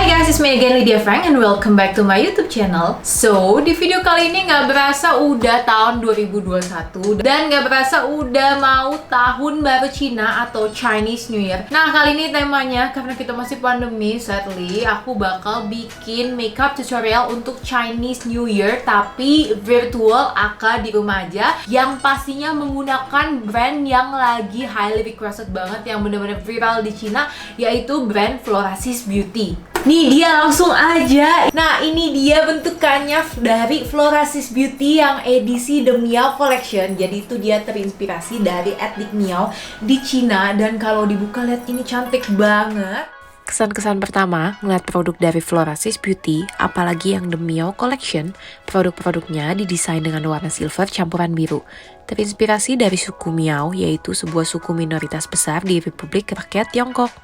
Hai guys, it's me again Lydia Frank and welcome back to my YouTube channel. So, di video kali ini nggak berasa udah tahun 2021 dan nggak berasa udah mau tahun baru Cina atau Chinese New Year. Nah, kali ini temanya karena kita masih pandemi, sadly aku bakal bikin makeup tutorial untuk Chinese New Year tapi virtual aka di rumah aja, yang pastinya menggunakan brand yang lagi highly requested banget, yang bener-bener viral di Cina, yaitu brand Florasis Beauty. Nih dia langsung aja. Nah ini dia bentukannya dari Florasis Beauty yang edisi The Miao Collection. Jadi itu dia terinspirasi dari etnik Miao di Cina. Dan kalau dibuka lihat ini cantik banget. Kesan-kesan pertama, ngeliat produk dari Florasis Beauty, apalagi yang The Miao Collection, produk-produknya didesain dengan warna silver campuran biru. Terinspirasi dari suku Miao, yaitu sebuah suku minoritas besar di Republik Rakyat Tiongkok.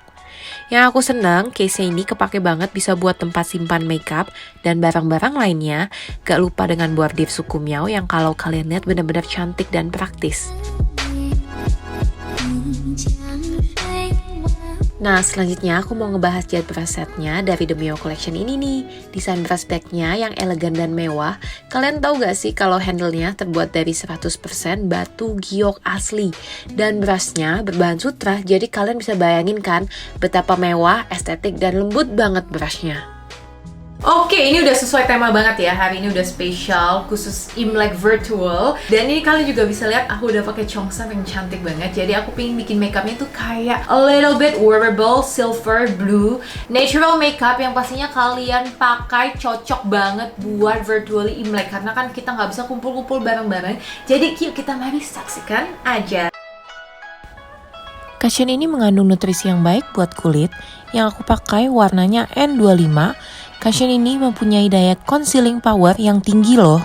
Yang aku seneng, case ini kepake banget bisa buat tempat simpan makeup dan barang-barang lainnya. Gak lupa dengan bordir suku Miao yang kalau kalian lihat benar-benar cantik dan praktis. Nah, selanjutnya aku mau ngebahas jet brush setnya dari The Miao Collection ini nih. Desain brush bagnya yang elegan dan mewah. Kalian tahu gak sih kalau handle-nya terbuat dari 100% batu giok asli. Dan brushnya berbahan sutra, jadi kalian bisa bayangin kan betapa mewah, estetik, dan lembut banget brushnya. Oke, ini udah sesuai tema banget ya. Hari ini udah spesial khusus Imlek virtual. Dan ini kalian juga bisa lihat aku udah pakai Cheongsam yang cantik banget. Jadi aku pengen bikin makeupnya tuh kayak a little bit wearable, silver, blue, natural makeup yang pastinya kalian pakai cocok banget buat virtually Imlek. Karena kan kita nggak bisa kumpul-kumpul bareng-bareng. Jadi yuk kita mari saksikan aja. Cushion ini mengandung nutrisi yang baik buat kulit. Yang aku pakai warnanya N25. Cushion ini mempunyai daya concealing power yang tinggi loh.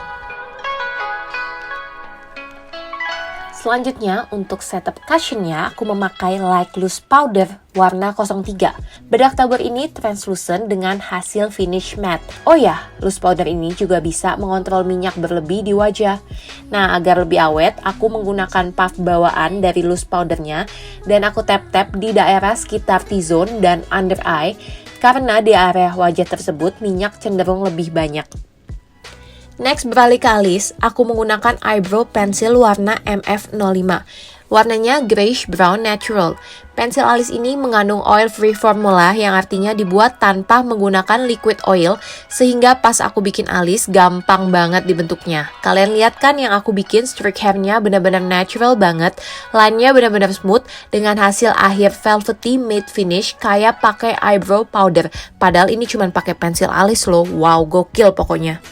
Selanjutnya, untuk setup cushionnya, aku memakai Light Loose Powder warna 03. Bedak tabur ini translucent dengan hasil finish matte. Oh ya, loose powder ini juga bisa mengontrol minyak berlebih di wajah. Nah, agar lebih awet, aku menggunakan puff bawaan dari loose powdernya dan aku tap-tap di daerah sekitar T-zone dan under eye, karena di area wajah tersebut minyak cenderung lebih banyak. Next, beralih ke alis, aku menggunakan eyebrow pencil warna MF05. Warnanya grayish brown natural. Pensil alis ini mengandung oil-free formula yang artinya dibuat tanpa menggunakan liquid oil, sehingga pas aku bikin alis gampang banget dibentuknya. Kalian lihat kan yang aku bikin, streak hairnya benar-benar natural banget, line-nya benar-benar smooth dengan hasil akhir velvety matte finish kayak pakai eyebrow powder. Padahal ini cuma pakai pensil alis loh. Wow, gokil pokoknya.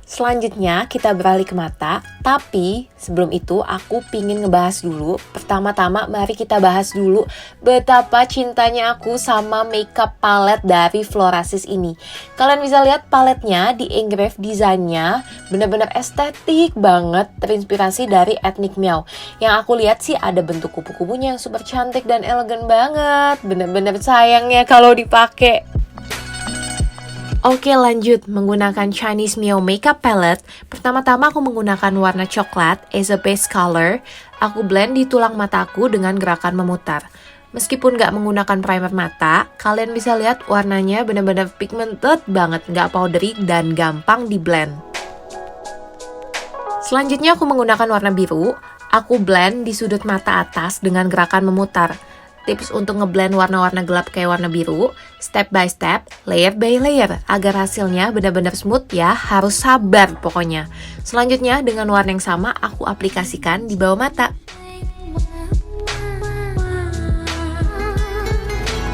Selanjutnya kita beralih ke mata, tapi sebelum itu aku pingin ngebahas dulu. Pertama-tama mari kita bahas dulu betapa cintanya aku sama makeup palette dari Florasis ini. Kalian bisa lihat paletnya di engrave desainnya bener-bener estetik banget, terinspirasi dari etnik Miao. Yang aku lihat sih ada bentuk kupu-kupunya yang super cantik dan elegan banget, bener-bener sayangnya kalau dipakai. Oke, lanjut menggunakan Chinese Miao Makeup Palette. Pertama-tama aku menggunakan warna coklat as a base color. Aku blend di tulang mataku dengan gerakan memutar. Meskipun nggak menggunakan primer mata, kalian bisa lihat warnanya benar-benar pigmented banget, nggak powdery dan gampang di blend. Selanjutnya aku menggunakan warna biru. Aku blend di sudut mata atas dengan gerakan memutar. Tips untuk ngeblend warna-warna gelap kayak warna biru, step by step, layer by layer, agar hasilnya benar-benar smooth ya, harus sabar pokoknya. Selanjutnya dengan warna yang sama aku aplikasikan di bawah mata.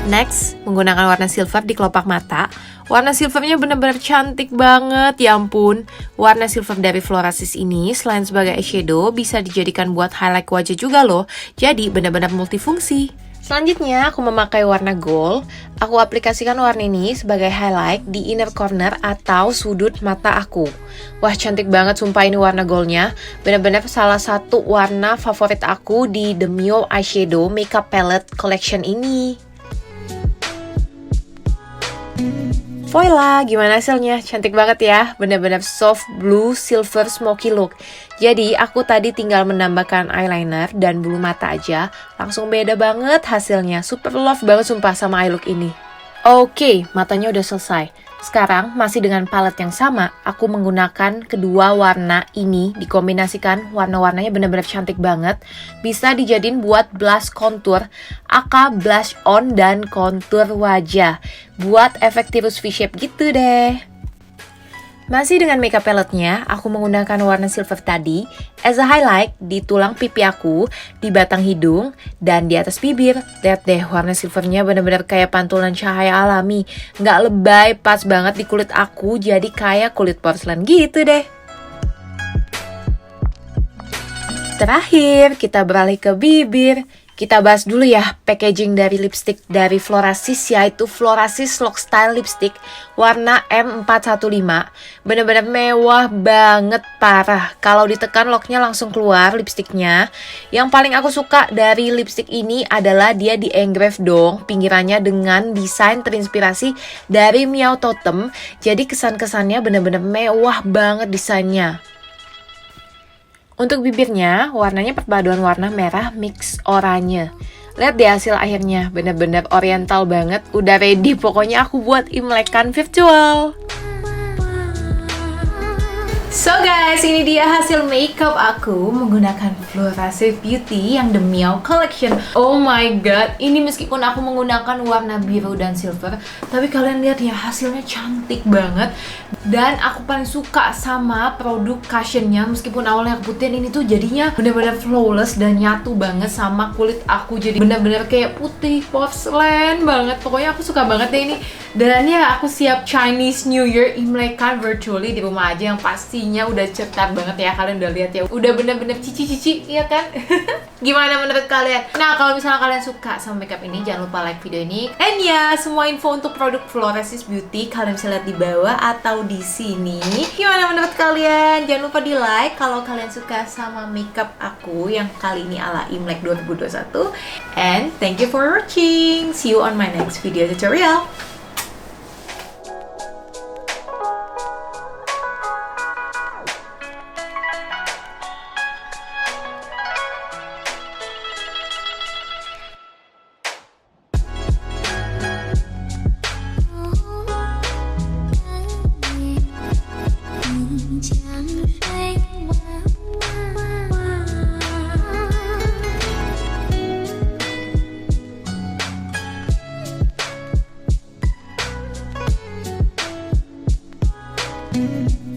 Next, menggunakan warna silver di kelopak mata. Warna silvernya benar-benar cantik banget, ya ampun. Warna silver dari Florasis ini selain sebagai eyeshadow bisa dijadikan buat highlight wajah juga loh. Jadi benar-benar multifungsi. Selanjutnya aku memakai warna gold. Aku aplikasikan warna ini sebagai highlight di inner corner atau sudut mata aku. Wah, cantik banget sumpah ini warna goldnya. Benar-benar salah satu warna favorit aku di The Miao Eyeshadow Makeup Palette Collection ini. Voila, gimana hasilnya? Cantik banget ya, benar-benar soft blue silver smoky look. Jadi aku tadi tinggal menambahkan eyeliner dan bulu mata aja, langsung beda banget hasilnya. Super love banget sumpah sama eye look ini. Oke, matanya udah selesai. Sekarang masih dengan palet yang sama, aku menggunakan kedua warna ini dikombinasikan. Warna-warnanya bener-bener cantik banget. Bisa dijadiin buat blush contour, aka blush on dan kontur wajah. Buat efek tirus V-shape gitu deh. Masih dengan makeup paletnya, aku menggunakan warna silver tadi as a highlight di tulang pipi aku, di batang hidung, dan di atas bibir. Lihat deh, warna silvernya bener-bener kayak pantulan cahaya alami. Nggak lebay, pas banget di kulit aku, jadi kayak kulit porselen gitu deh. Terakhir, kita beralih ke bibir. Kita bahas dulu ya packaging dari lipstick dari Florasis, yaitu Florasis Lock Style Lipstick warna M415. Bener-bener mewah banget, parah. Kalau ditekan locknya langsung keluar lipsticknya. Yang paling aku suka dari lipstick ini adalah dia di engrave dong pinggirannya dengan desain terinspirasi dari Meow Totem. Jadi kesan-kesannya bener-bener mewah banget desainnya. Untuk bibirnya, warnanya perpaduan warna merah mix oranye. Lihat deh hasil akhirnya, bener-bener oriental banget. Udah ready, pokoknya aku buat imlekan virtual. So guys, ini dia hasil makeup aku menggunakan Florasis Beauty yang The Meow Collection. Oh my god, ini meskipun aku menggunakan warna biru dan silver, tapi kalian lihat ya, hasilnya cantik banget. Dan aku paling suka sama produk cushionnya. Meskipun awalnya aku putihin, ini tuh jadinya bener-bener flawless dan nyatu banget sama kulit aku. Jadi bener-bener kayak putih porselen banget. Pokoknya aku suka banget deh ini. Dan ya, aku siap Chinese New Year imlekan virtually di rumah aja, yang pastinya udah cetar banget ya. Kalian udah lihat ya, udah bener-bener cici-cici, iya kan? Gimana menurut kalian? Nah, kalau misalnya kalian suka sama makeup ini, jangan lupa like video ini. And ya, semua info untuk produk Florasis Beauty kalian bisa lihat di bawah atau di sini. Gimana menurut kalian? Jangan lupa di like kalau kalian suka sama makeup aku yang kali ini ala Imlek 2021. And thank you for watching. See you on my next video tutorial. Thank you.